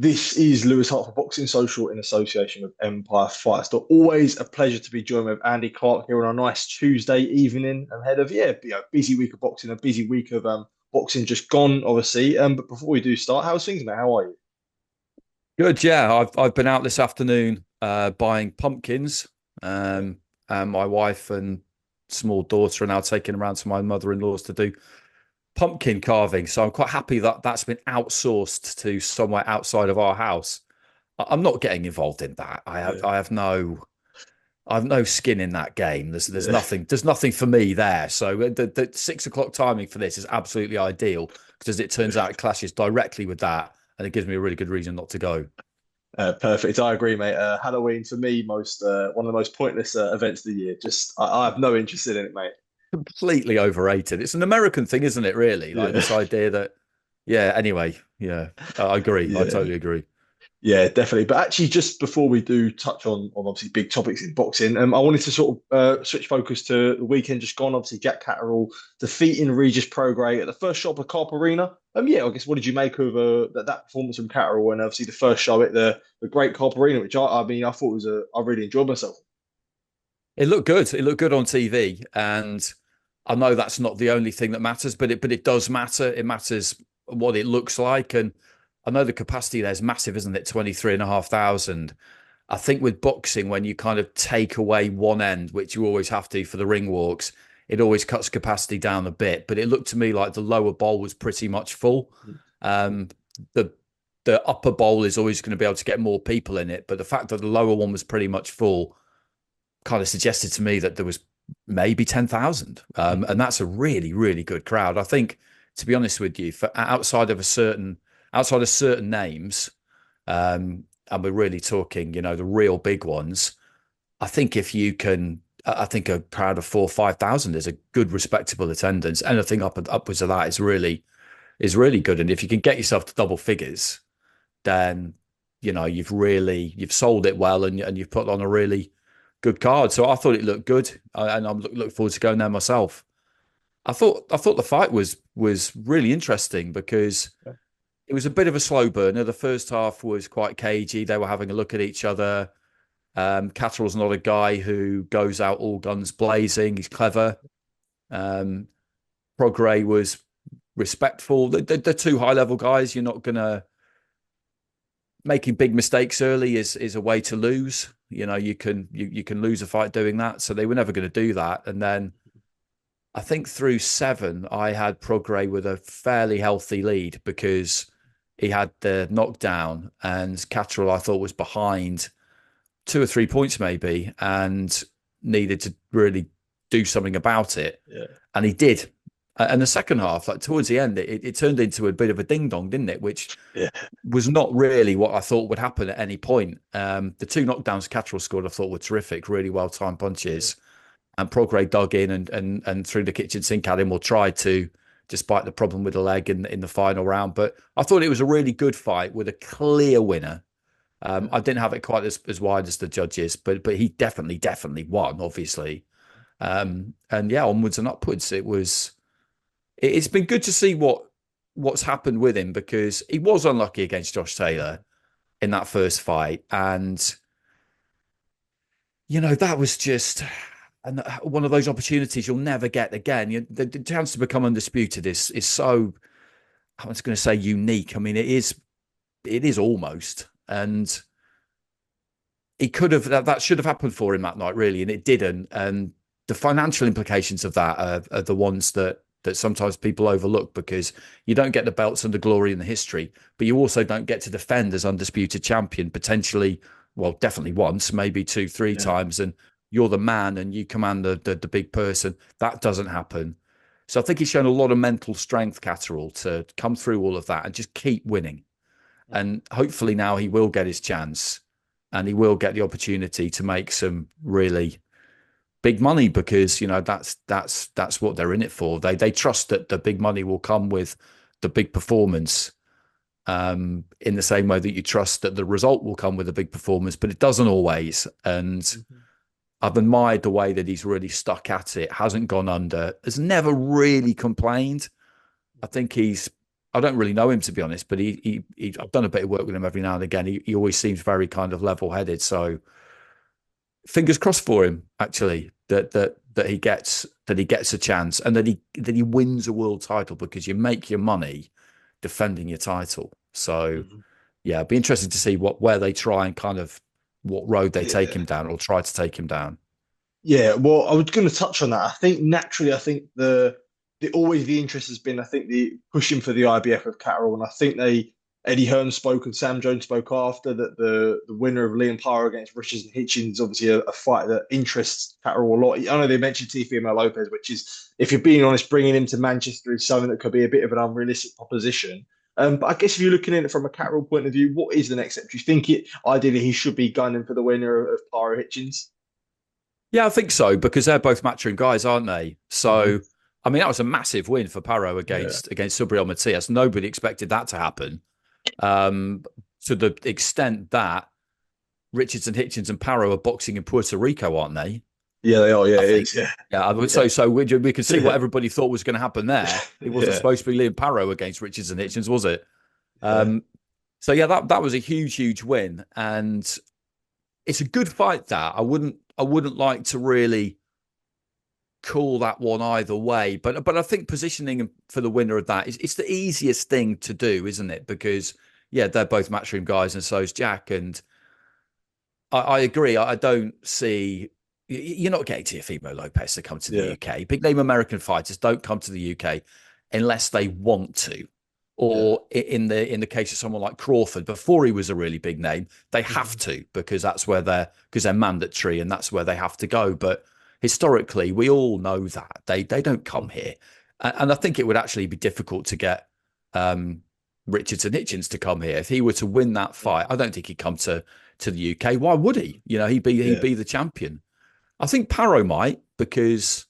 This is Lewis Hart for Boxing Social in association with Empire Fight Store. Always a pleasure to be joined with Andy Clarke here on a nice Tuesday evening ahead of busy week of boxing, a busy week of boxing just gone, obviously. But before we do start, how's things, mate? How are you? Good, yeah. I've been out this afternoon buying pumpkins. Yeah. And my wife and small daughter are now taking around to my mother-in-law's to do pumpkin carving. So I'm quite happy that that's been outsourced to somewhere outside of our house. I'm not getting involved in that. Yeah, I have no skin in that game. yeah. There's nothing for me there. So the 6 o'clock timing for this is absolutely ideal because as it turns out it clashes directly with that, and it gives me a really good reason not to go. Perfect. I agree, mate. Halloween for me, most one of the most pointless events of the year. I have no interest in it, mate. Completely overrated. It's an American thing, isn't it, really? Like Yeah, this idea that, yeah, anyway, yeah, I agree. I yeah. totally agree. Yeah, definitely. But actually, just before we do touch on obviously big topics in boxing, I wanted to sort of switch focus to the weekend just gone. Obviously, Jack Catterall defeating Regis Prograis at the first shot of Carp Arena. Yeah, I guess what did you make of that performance from Catterall and obviously the first show at the great Carp Arena, which I mean I thought was I really enjoyed myself. It looked good. It looked good on TV, and I know that's not the only thing that matters, but it does matter. It matters what it looks like, and I know the capacity there's massive, isn't it? 23,500. I think with boxing, when you kind of take away one end, which you always have to for the ring walks, it always cuts capacity down a bit. But it looked to me like the lower bowl was pretty much full. Um, the the upper bowl is always going to be able to get more people in it, but the fact that the lower one was pretty much full kind of suggested to me that there was maybe 10,000. And that's a really, really good crowd. I think, to be honest with you, for outside of certain names, and we're really talking, the real big ones, I think if you can, I think a crowd of 4 or 5,000 is a good, respectable attendance. Anything upwards of that is really good. And if you can get yourself to double figures, then you've sold it well, and you've put on a really good card. So I thought it looked good, and I'm looking forward to going there myself. I thought the fight was really interesting because it was a bit of a slow burner. The first half was quite cagey. They were having a look at each other. Catterall's not a guy who goes out all guns blazing. He's clever. Um, Prograis was respectful. The two high level guys. You're not gonna making big mistakes early is a way to lose. You can lose a fight doing that. So they were never going to do that. And then I think through seven, I had Prograis with a fairly healthy lead because he had the knockdown, and Catterall I thought was behind 2 or 3 points maybe, and needed to really do something about it. Yeah, And he did. And the second half, like towards the end, it turned into a bit of a ding dong, didn't it? Which yeah, was not really what I thought would happen at any point. The two knockdowns Catterall scored, I thought were terrific, really well timed yeah. punches. And Prograis dug in and threw the kitchen sink at him, or tried to, despite the problem with the leg in the final round. But I thought it was a really good fight with a clear winner. I didn't have it quite as wide as the judges, but he definitely won, obviously. And yeah, onwards and upwards. It's been good to see what's happened with him, because he was unlucky against Josh Taylor in that first fight, and that was just one of those opportunities you'll never get again. The chance to become undisputed is so, I was going to say, unique. I mean, it is almost, and he could have that should have happened for him that night, really, and it didn't. And the financial implications of that are the ones that sometimes people overlook, because you don't get the belts and the glory and the history, but you also don't get to defend as undisputed champion potentially, well, definitely once, maybe two, three Yeah. times, and you're the man and you command the big person. That doesn't happen. So I think he's shown a lot of mental strength, Catterall, to come through all of that and just keep winning. And hopefully now he will get his chance, and he will get the opportunity to make some really big money, because that's what they're in it for. They trust that the big money will come with the big performance, in the same way that you trust that the result will come with a big performance, but it doesn't always. And Mhm. I've admired the way that he's really stuck at it, hasn't gone under, has never really complained. I think he's I don't really know him, to be honest, but I've done a bit of work with him every now and again. He always seems very kind of level-headed. So fingers crossed for him, actually, that he gets a chance and that he wins a world title, because you make your money defending your title. So Mhm. yeah, it'd be interesting to see where they try and kind of what road they take Yeah. him down or try to take him down. Yeah, well, I was going to touch on that. I think naturally, I think the interest has been, I think, the pushing for the IBF of Catterall, and I think Eddie Hearn spoke and Sam Jones spoke after that the winner of Liam Paro against Richards and Hitchens is obviously a fight that interests Catterall a lot. I know they mentioned Teofimo Lopez, which is, if you're being honest, bringing him to Manchester is something that could be a bit of an unrealistic proposition. But I guess if you're looking at it from a Catterall point of view, what is the next step? Do you think ideally he should be gunning for the winner of Paro Hitchens? Yeah, I think so, because they're both matchroom guys, aren't they? Hmm. So, I mean, that was a massive win for Paro Yeah. against Subriel Matias. Nobody expected that to happen. Um, to the extent that Richards and Hitchens and Paro are boxing in Puerto Rico, aren't they? Yeah, they are. Yeah, I it think. is. Yeah. Yeah, I would Yeah. so we can see what Yeah. everybody thought was going to happen there. It wasn't Yeah. supposed to be Liam Paro against Richards and Hitchens, was it? Yeah. Um, so yeah, that was a huge win, and it's a good fight. That I wouldn't like to really call that one either way, but I think positioning him for the winner of that is it's the easiest thing to do, isn't it? Because yeah, they're both matchroom guys, and so is Jack, and I agree. I don't see you're not getting Teofimo Lopez to come to the Yeah. UK. Big name American fighters don't come to the UK unless they want to. Yeah. Or in the case of someone like Crawford, before he was a really big name, they have Mhm. to, because they're mandatory and that's where they have to go. But historically, we all know that they don't come Mhm. here, and I think it would actually be difficult to get um, Richards and Hitchens to come here if he were to win that fight. I don't think he'd come to the UK. Why would he? You know, he'd Yeah. be the champion. I think Paro might, because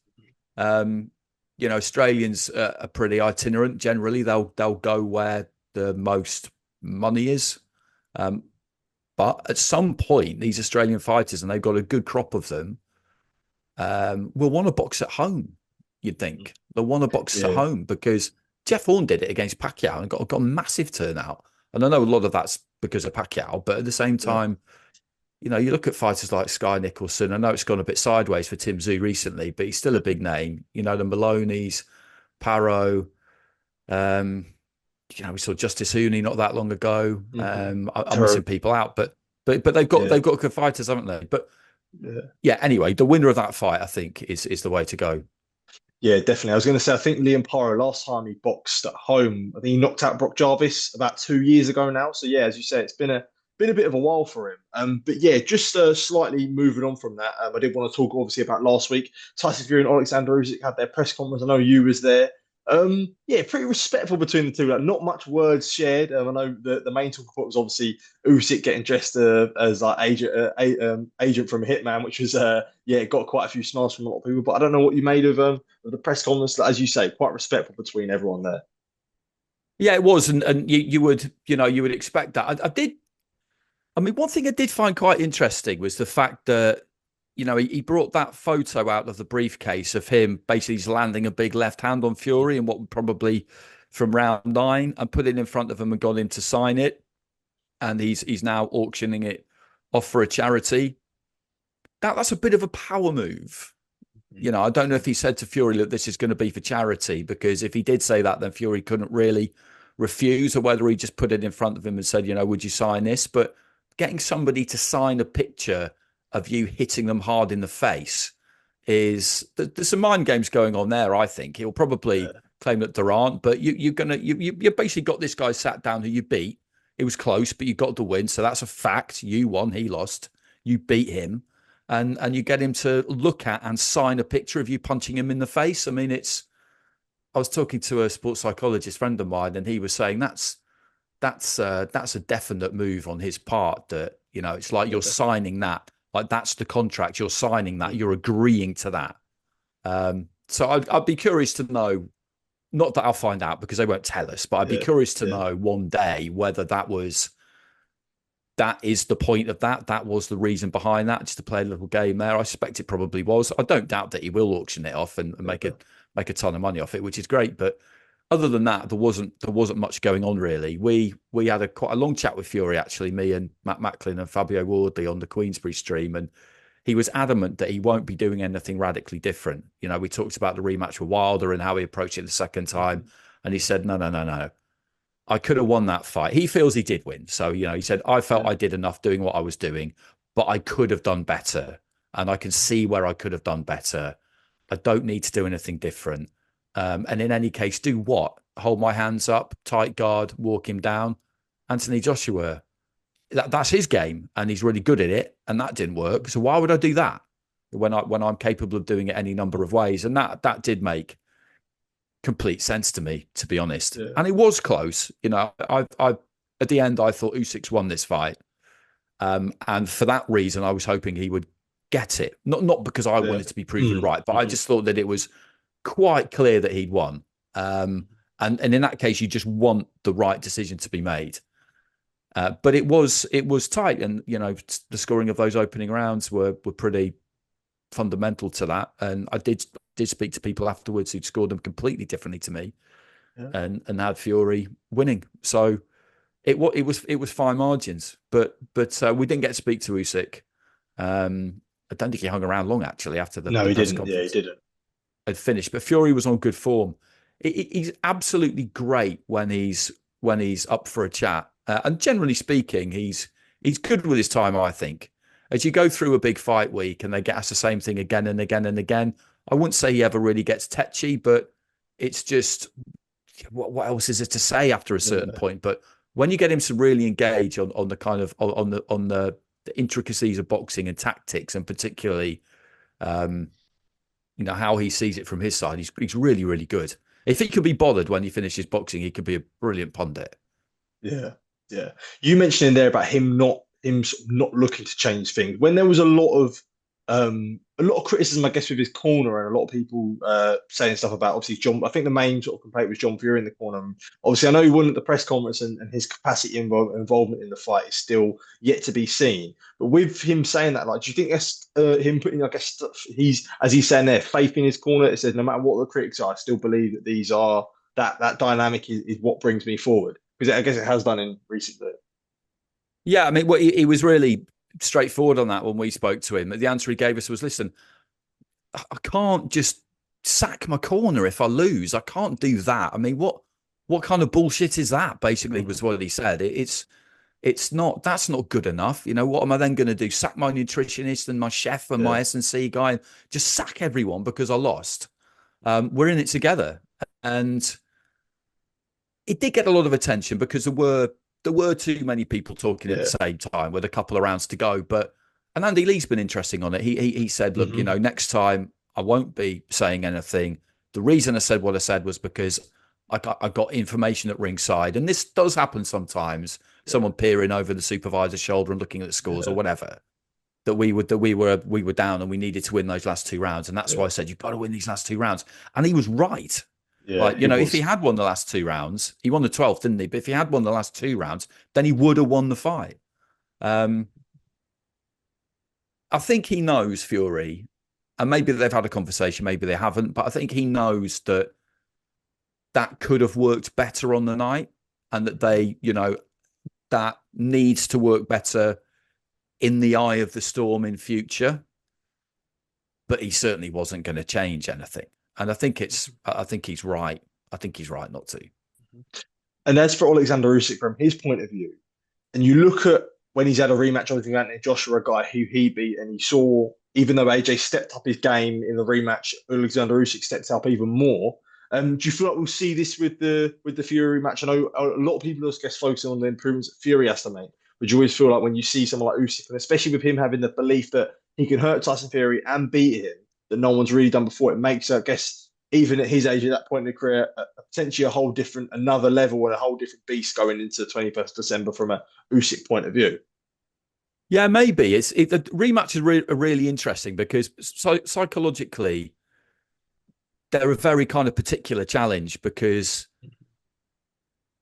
um, Australians are pretty itinerant. Generally, they'll go where the most money is. Um, but at some point, these Australian fighters, and they've got a good crop of them, will want to box at home. You'd think they'll want to box at Yeah. home, because Jeff Horn did it against Pacquiao and got a massive turnout. And I know a lot of that's because of Pacquiao, but at the same Yeah. time, you look at fighters like Sky Nicholson. I know it's gone a bit sideways for Tim Tszyu recently, but he's still a big name. The Maloneys, Paro. Um, we saw Justice Hooney not that long ago. Mhm. I'm missing Terrible. people out, but they've got Yeah. good fighters, haven't they? But Yeah. yeah, anyway, the winner of that fight, I think, is the way to go. Yeah, definitely. I was going to say, I think Liam Paro, last time he boxed at home, I think he knocked out Brock Jarvis about 2 years ago now. So yeah, as you say, it's been a bit of a while for him. But yeah, just slightly moving on from that, I did want to talk obviously about last week. Tyson Fury and Oleksandr Usyk had their press conference. I know you was there. Yeah, pretty respectful between the two. Like, not much words shared. I know the main talk point was obviously Usyk getting dressed as like agent from Hitman, which was yeah, it got quite a few smiles from a lot of people. But I don't know what you made of the press conference. As you say, quite respectful between everyone there. Yeah, it was, and you would expect that. I did. I mean, one thing I did find quite interesting was the fact that he brought that photo out of the briefcase of him basically just landing a big left hand on Fury and what would probably from round 9, and put it in front of him and gone in to sign it, and he's now auctioning it off for a charity. That's a bit of a power move. I don't know if he said to Fury that this is going to be for charity, because if he did say that, then Fury couldn't really refuse, or whether he just put it in front of him and said, would you sign this? But getting somebody to sign a picture of you hitting them hard in the face there's some mind games going on there. I think he'll probably Yeah, claim that there aren't, but you basically got this guy sat down who you beat. It was close, but you got the win, so that's a fact. You won, he lost. You beat him, and you get him to look at and sign a picture of you punching him in the face. I mean, I was talking to a sports psychologist friend of mine, and he was saying that's a definite move on his part. That it's like yeah, you're definitely. signing that, like that's the contract. You're signing that. Mhm. You're agreeing to that. So I'd be curious to know. Not that I'll find out, because they won't tell us, but I'd be Yeah, curious to yeah, know one day whether that is the point of that. That was the reason behind that, just to play a little game there. I suspect it probably was. I don't doubt that he will auction it off and yeah, make a ton of money off it, which is great. But other than that, there wasn't much going on really. We had quite a long chat with Fury actually, me and Matt Macklin and Fabio Wardley on the Queensbury stream, and he was adamant that he won't be doing anything radically different. You know, we talked about the rematch with Wilder and how he approached it the second time, and he said, no, no, no, no. I could have won that fight. He feels he did win. So, you know, he said, I felt I did enough doing what I was doing, but I could have done better. And I can see where I could have done better. I don't need to do anything different. And in any case, do what? Hold my hands up, tight guard, walk him down. Anthony Joshua, that's his game, and he's really good at it, and that didn't work. So why would I do that when I'm capable of doing it any number of ways? And that did make complete sense to me, to be honest. Yeah. And it was close. You know, I at the end I thought Usyk's won this fight, and for that reason I was hoping he would get it. Not because I wanted to be proven right, but I just thought that it was quite clear that he'd won. And in that case, you just want the right decision to be made. But it was tight, and you know the scoring of those opening rounds were pretty fundamental to that. And I did speak to people afterwards who'd scored them completely differently to me, and had Fury winning. So it was fine margins, but we didn't get to speak to Usyk. I don't think he hung around long actually after the he press didn't. conference. Yeah, he didn't. Had finished, but Fury was on good form. He's absolutely great when he's up for a chat. And generally speaking, he's good with his time, I think. As you go through a big fight week and they get asked the same thing again and again and again, I wouldn't say he ever really gets tetchy, but it's just, what else is there to say after a certain point? But when you get him to really engage on the kind of on the intricacies of boxing and tactics, and particularly, you know, how he sees it from his side, he's really, really good. If he could be bothered when he finishes boxing, he could be a brilliant pundit. Yeah, yeah. You mentioned in there about him not looking to change things. When there was a lot of criticism, I guess, with his corner, and a lot of people saying stuff about obviously John. I think the main sort of complaint was John Fury in the corner. And obviously, I know he won at the press conference, and his capacity involvement in the fight is still yet to be seen. But with him saying that, like, do you think that's him putting, I guess, he's, as he's saying there, faith in his corner? It says no matter what the critics are, I still believe that these are that dynamic is what brings me forward, because I guess it has done in recently. Yeah, I mean, well, he was really straightforward on that when we spoke to him. The answer he gave us was, listen, I can't just sack my corner if I lose. I can't do that. I mean, what kind of bullshit is that? Basically, was what he said. That's not good enough. You know, what am I then going to do? Sack my nutritionist and my chef and my S&C guy, and just sack everyone because I lost? We're in it together. And it did get a lot of attention because there were too many people talking at the same time with a couple of rounds to go. And Andy Lee's been interesting on it. He said, look, you know, next time I won't be saying anything. The reason I said what I said was because I got information at ringside, and this does happen sometimes. Someone peering over the supervisor's shoulder and looking at the scores or whatever. That we were down and we needed to win those last two rounds, and that's why I said you've got to win these last two rounds. And he was right. Yeah, like, you know, if he had won the last two rounds, he won the 12th, didn't he? But if he had won the last two rounds, then he would have won the fight. I think he knows, Fury, and maybe they've had a conversation, maybe they haven't, but I think he knows that could have worked better on the night, and that they, you know, that needs to work better in the eye of the storm in future. But he certainly wasn't going to change anything. And I think he's right. I think he's right not to. And as for Oleksandr Usyk, from his point of view, and you look at when he's had a rematch with Anthony Joshua, a guy who he beat, and he saw, even though AJ stepped up his game in the rematch, Oleksandr Usyk stepped up even more. Do you feel like we'll see this with the Fury match? I know a lot of people, I guess, focusing on the improvements that Fury has to make. But you always feel like when you see someone like Usyk, and especially with him having the belief that he can hurt Tyson Fury and beat him, that no one's really done before, it makes, I guess, even at his age, at that point in the career, potentially a whole different, another level and a whole different beast going into 21st December from a Usyk point of view. Yeah, maybe. The rematch is really interesting because psychologically, they're a very kind of particular challenge, because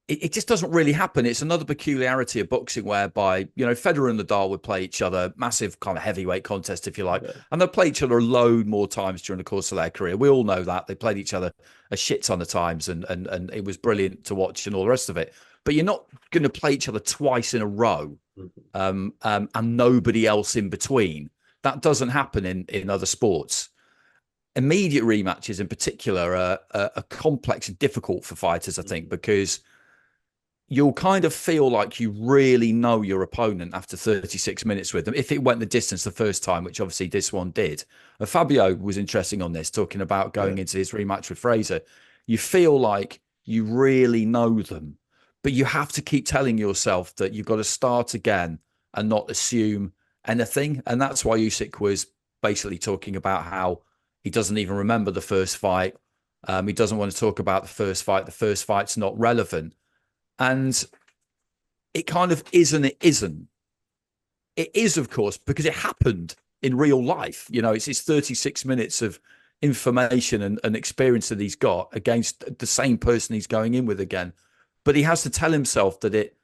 it just doesn't really happen. It's another peculiarity of boxing whereby, Federer and Nadal would play each other, massive kind of heavyweight contest, if you like, Yeah. and they'll play each other a load more times during the course of their career. We all know that. They played each other a shit ton of times, and it was brilliant to watch and all the rest of it. But you're not going to play each other twice in a row, and nobody else in between. That doesn't happen in other sports. Immediate rematches in particular are complex and difficult for fighters, I think, because you'll kind of feel like you really know your opponent after 36 minutes with them. If it went the distance the first time, which obviously this one did. Fabio was interesting on this, talking about going into his rematch with Fraser. You feel like you really know them, but you have to keep telling yourself that you've got to start again and not assume anything. And that's why Usyk was basically talking about how he doesn't even remember the first fight. He doesn't want to talk about the first fight. The first fight's not relevant. And it kind of is and it isn't. It is, of course, because it happened in real life. It's 36 minutes of information and experience that he's got against the same person he's going in with again. But he has to tell himself that it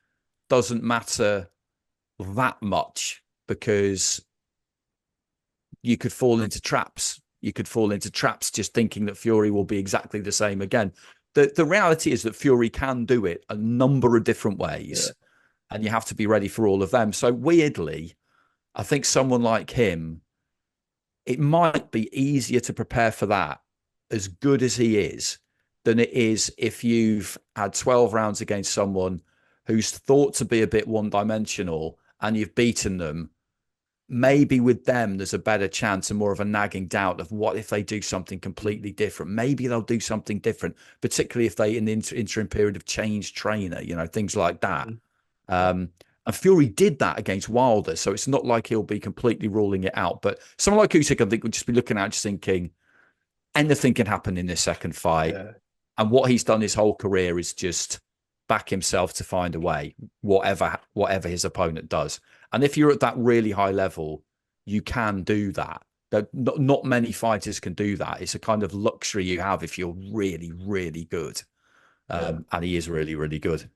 doesn't matter that much, because you could fall into traps. You could fall into traps just thinking that Fury will be exactly the same again. The reality is that Fury can do it a number of different ways, and you have to be ready for all of them. So weirdly, I think someone like him, it might be easier to prepare for that, as good as he is, than it is if you've had 12 rounds against someone who's thought to be a bit one-dimensional and you've beaten them. Maybe with them, there's a better chance and more of a nagging doubt of what if they do something completely different. Maybe they'll do something different, particularly if they, in the interim period, of change trainer, things like that. And Fury did that against Wilder, so it's not like he'll be completely ruling it out. But someone like Usyk, I think, would just be looking at just thinking anything can happen in this second fight. Yeah. And what he's done his whole career is just back himself to find a way, whatever his opponent does. And if you're at that really high level, you can do that. Not many fighters can do that. It's a kind of luxury you have if you're really, really good. And he is really, really good.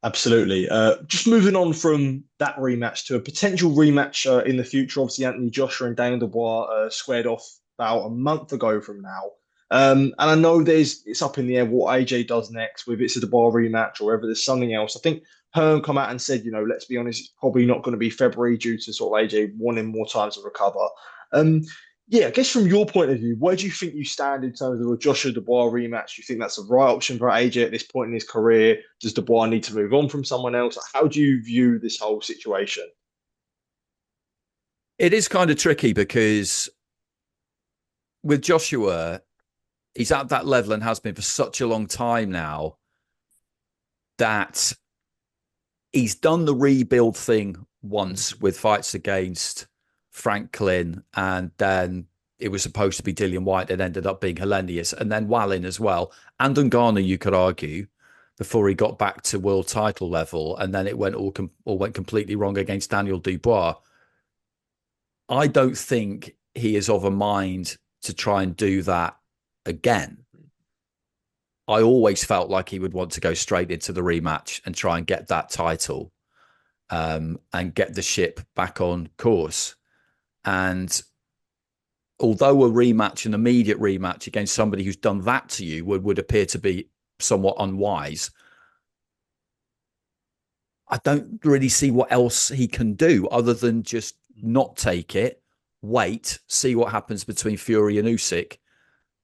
Absolutely. Just moving on from that rematch to a potential rematch in the future. Obviously, Anthony Joshua and Daniel Dubois squared off about a month ago from now. And I know it's up in the air what AJ does next, whether it's a Dubois rematch or whether there's something else. I think Hearn come out and said, let's be honest, it's probably not going to be February due to sort of AJ wanting more time to recover. Yeah, I guess from your point of view, where do you think you stand in terms of a Joshua Dubois rematch? Do you think that's the right option for AJ at this point in his career? Does Dubois need to move on from someone else? How do you view this whole situation? It is kind of tricky because with Joshua, he's at that level and has been for such a long time now that he's done the rebuild thing once with fights against Franklin, and then it was supposed to be Dillian White that ended up being Helenius, and then Wallin as well, and Ngannou, you could argue, before he got back to world title level, and then it went all went completely wrong against Daniel Dubois. I don't think he is of a mind to try and do that again. I always felt like he would want to go straight into the rematch and try and get that title, and get the ship back on course. And although a rematch, an immediate rematch against somebody who's done that to you would appear to be somewhat unwise, I don't really see what else he can do other than just not take it, wait, see what happens between Fury and Usyk,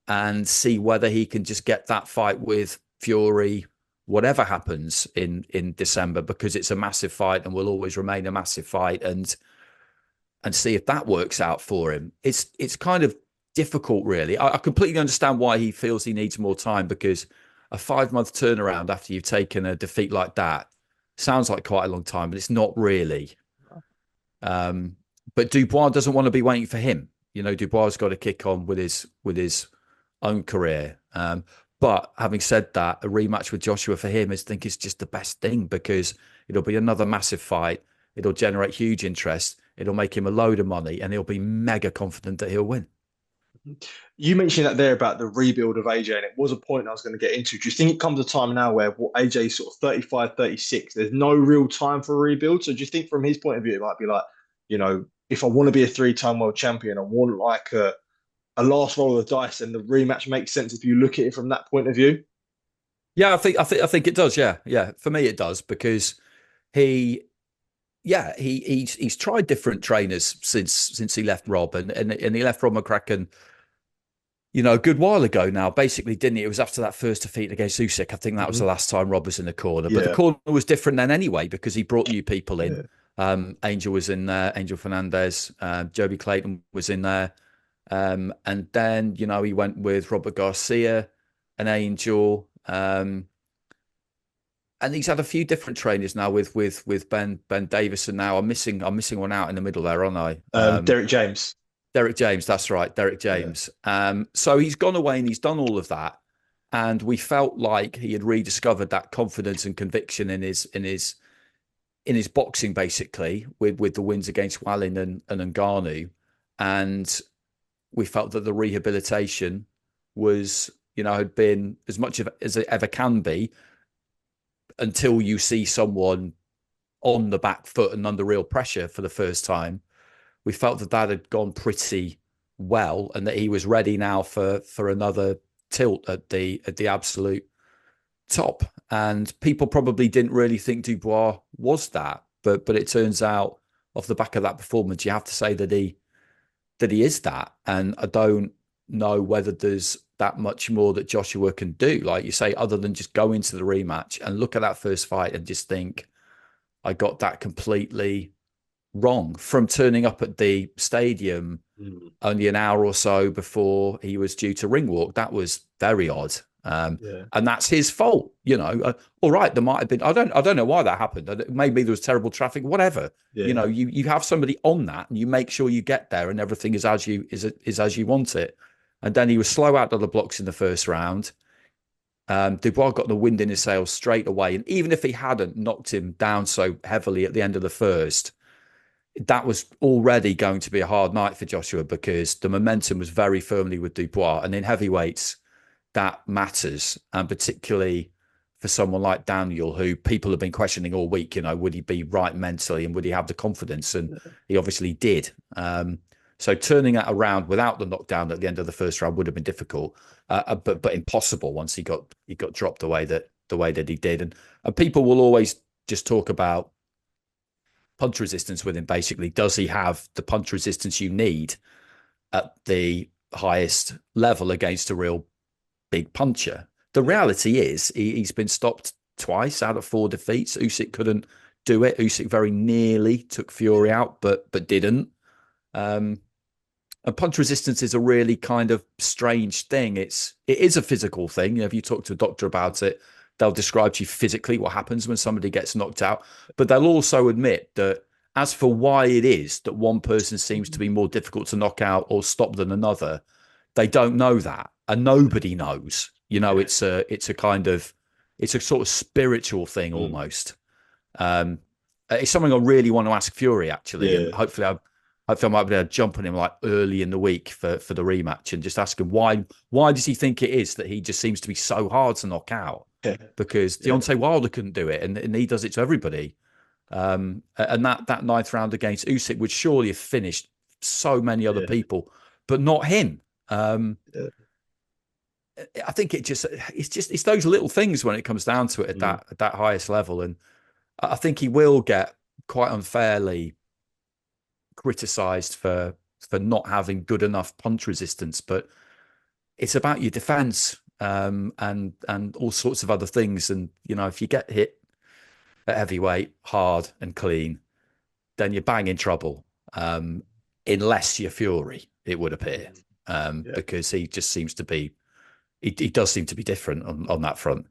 and see whether he can just get that fight with Fury, whatever happens in December, because it's a massive fight and will always remain a massive fight, and see if that works out for him. It's kind of difficult, really. I completely understand why he feels he needs more time, because a 5-month turnaround after you've taken a defeat like that sounds like quite a long time, but it's not really. But Dubois doesn't want to be waiting for him. Dubois has got to kick on with his own career. But having said that, a rematch with Joshua for him, I think, is just the best thing, because it'll be another massive fight. It'll generate huge interest. It'll make him a load of money, and he'll be mega confident that he'll win. You mentioned that there about the rebuild of AJ, and it was a point I was going to get into. Do you think it comes a time now where AJ is sort of 35, 36, there's no real time for a rebuild? So do you think from his point of view, it might be like, if I want to be a three-time world champion, I want like a last roll of the dice, and the rematch makes sense if you look at it from that point of view? Yeah, I think it does. Yeah, yeah. For me, it does because he, yeah, he's tried different trainers since he left Rob, and he left Rob McCracken, a good while ago now, basically, didn't he? It was after that first defeat against Usyk. I think that was the Hmm. last time Rob was in the corner. But the Yeah, corner was different then anyway because he brought new people in. yeah. Angel was in there, Angel Fernandez, Joby Clayton was in there. And then, he went with Robert Garcia and Angel. And he's had a few different trainers now with Ben Davison now. I'm missing one out in the middle there, aren't I? Derek James. Derek James, that's right, Derek Yeah. James. So he's gone away and he's done all of that, and we felt like he had rediscovered that confidence and conviction in his boxing, basically, with the wins against Wallin and Ngannou, and we felt that the rehabilitation was, had been as much as it ever can be until you see someone on the back foot and under real pressure for the first time. We felt that had gone pretty well, and that he was ready now for another tilt at the absolute top. And people probably didn't really think Dubois was that, but it turns out off the back of that performance, you have to say that he is that. And I don't know whether there's that much more that Joshua can do, like you say, other than just go into the rematch and look at that first fight and just think, I got that completely wrong, from turning up at the stadium Mm. only an hour or so before he was due to ring walk. That was very odd. Yeah. And that's his fault, all right, there might have been, I don't know why that happened. Maybe there was terrible traffic, whatever. Yeah. You have somebody on that and you make sure you get there and everything is as you want it. And then he was slow out of the blocks in the first round. Dubois got the wind in his sails straight away. And even if he hadn't knocked him down so heavily at the end of the first, that was already going to be a hard night for Joshua because the momentum was very firmly with Dubois. And in heavyweights, that matters. And particularly for someone like Daniel, who people have been questioning all week, would he be right mentally and would he have the confidence? And he obviously did. So turning that around without the knockdown at the end of the first round would have been difficult, but impossible once he got dropped the way that he did. And people will always just talk about punch resistance with him. Basically, does he have the punch resistance you need at the highest level against a real big puncher? The Yeah. reality is he's been stopped twice out of 4 defeats. Usyk couldn't do it. Usyk very nearly took Fury Yeah. out, but didn't. Um, and punch resistance is a really kind of strange thing. It is a physical thing. If you talk to a doctor about it, they'll describe to you physically what happens when somebody gets knocked out. But they'll also admit that as for why it is that one person seems to be more difficult to knock out or stop than another, they don't know that, and nobody knows. Yeah. It's a sort of spiritual thing Mm. almost. Um, it's something I really want to ask Fury actually, and Yeah. hopefully I might be able to jump on him like early in the week for the rematch and just ask him why does he think it is that he just seems to be so hard to knock out? Yeah. Because Yeah. Deontay Wilder couldn't do it, and he does it to everybody. And that ninth round against Usyk would surely have finished so many other Yeah. people, but not him. Um, Yeah. I think it's those little things when it comes down to it at Mm. that highest level, and I think he will get quite unfairly criticised for not having good enough punch resistance, but it's about your defense, and all sorts of other things. And if you get hit at heavyweight hard and clean, then you're bang in trouble. Unless you're Fury, it would appear, Mm. Yeah. because he just seems to be he does seem to be different on that front.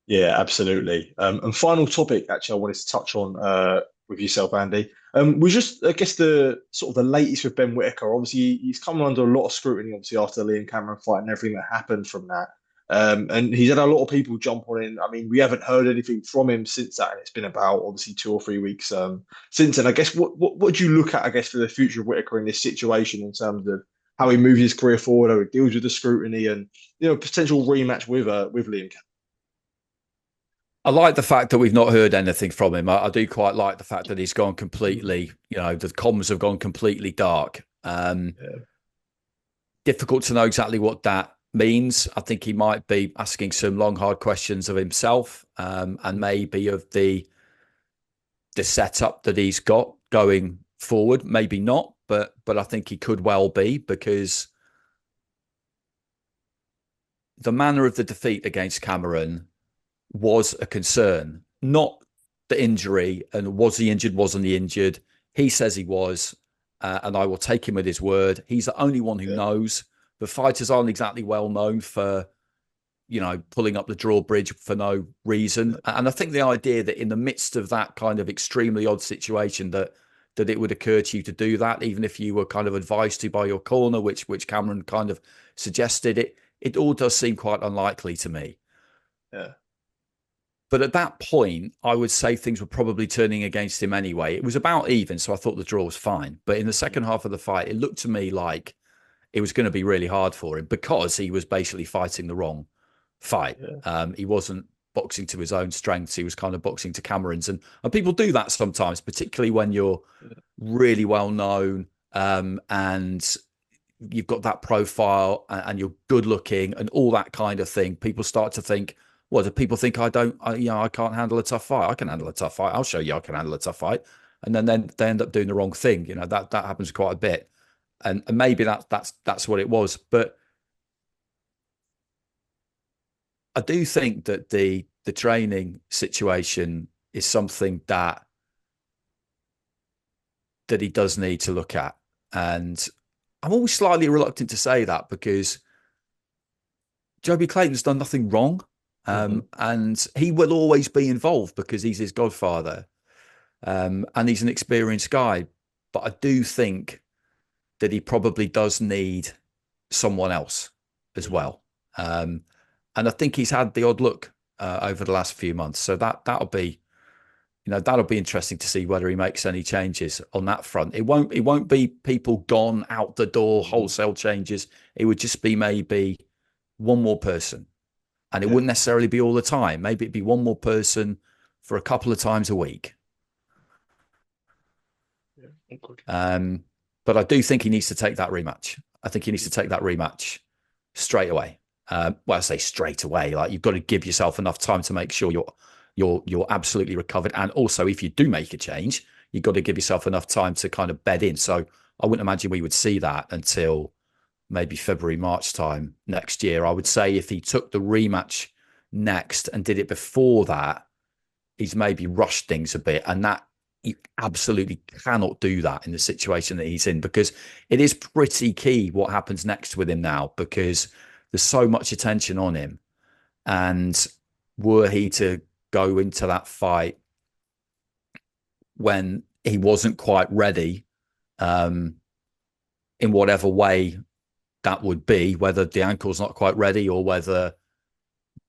Yeah, absolutely. And final topic, actually, I wanted to touch on with yourself, Andy. Was just, I guess, the sort of the latest with Ben Whittaker. Obviously, he's come under a lot of scrutiny, obviously, after the Liam Cameron fight and everything that happened from that. And he's had a lot of people jump on him. I mean, we haven't heard anything from him since that, and it's been about obviously 2 or 3 weeks since. And I guess what do you look at, I guess, for the future of Whittaker in this situation in terms of how he moves his career forward, how he deals with the scrutiny, and potential rematch with Liam. I like the fact that we've not heard anything from him. I do quite like the fact that he's gone completely, the comms have gone completely dark. Yeah. Difficult to know exactly what that means. I think he might be asking some long, hard questions of himself, and maybe of the setup that he's got going forward. Maybe not, but I think he could well be, because the manner of the defeat against Cameron was a concern, not the injury. And was he injured? Wasn't he injured? He says he was, and I will take him at his word. He's the only one who knows. The fighters aren't exactly well known for, pulling up the drawbridge for no reason. And I think the idea that in the midst of that kind of extremely odd situation, that it would occur to you to do that, even if you were kind of advised to by your corner, which Cameron kind of suggested, it all does seem quite unlikely to me. Yeah. But at that point, I would say things were probably turning against him anyway. It was about even, so I thought the draw was fine. But in the second half of the fight, it looked to me like it was going to be really hard for him, because he was basically fighting the wrong fight. Yeah. He wasn't boxing to his own strengths. He was kind of boxing to Cameron's. And people do that sometimes, particularly when you're really well known, and you've got that profile, and you're good looking and all that kind of thing. People start to think, well, do people think I can't handle a tough fight? I can handle a tough fight. I'll show you I can handle a tough fight. And then they end up doing the wrong thing. That happens quite a bit. And maybe that's what it was. But I do think that the training situation is something that he does need to look at. And I'm always slightly reluctant to say that, because Joby Clayton's done nothing wrong. And he will always be involved because he's his godfather. And he's an experienced guy. But I do think that he probably does need someone else as well. And I think he's had the odd look over the last few months. So that'll be, that'll be interesting to see whether he makes any changes on that front. It won't be people gone out the door, wholesale changes. It would just be maybe one more person. And it wouldn't necessarily be all the time. Maybe it'd be one more person for a couple of times a week. But I do think he needs to take that rematch. I think he needs to take that rematch straight away. Well, I say straight away. Like, you've got to give yourself enough time to make sure you're absolutely recovered. And also, if you do make a change, you've got to give yourself enough time to kind of bed in. So I wouldn't imagine we would see that until maybe February, March time next year. I would say if he took the rematch next and did it before that, he's maybe rushed things a bit. And that, you absolutely cannot do that in the situation that he's in, because it is pretty key what happens next with him now, because there's so much attention on him. And were he to go into that fight when he wasn't quite ready, in whatever way that would be, whether the ankle's not quite ready or whether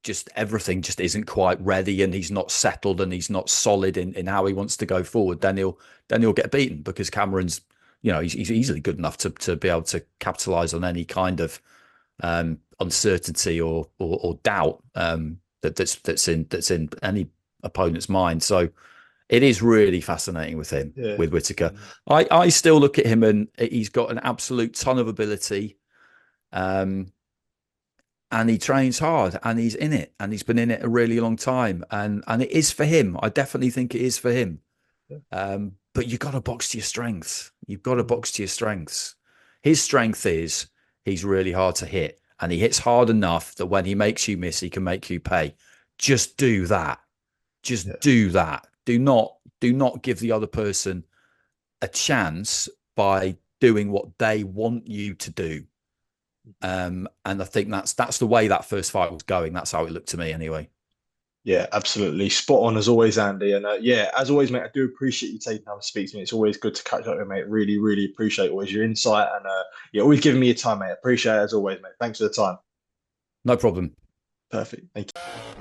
just everything just isn't quite ready and he's not settled and he's not solid in how he wants to go forward, then he'll get beaten, because Cameron's, he's easily good enough to be able to capitalize on any kind of uncertainty or doubt that's in any opponent's mind. So it is really fascinating with him, with Whittaker. I still look at him and he's got an absolute ton of ability. And he trains hard and he's in it, and he's been in it a really long time. And it is for him. I definitely think it is for him. But you've got to box to your strengths. You've got to box to your strengths. His strength is he's really hard to hit, and he hits hard enough that when he makes you miss, he can make you pay. Just do that. Just do that. Do not give the other person a chance by doing what they want you to do. And I think that's the way that first fight was going. That's how it looked to me anyway. Yeah, absolutely. Spot on as always, Andy. And as always, mate, I do appreciate you taking time to speak to me. It's always good to catch up with you, mate. Really, really appreciate always your insight and always giving me your time, mate. Appreciate it as always, mate. Thanks for the time. No problem. Perfect. Thank you.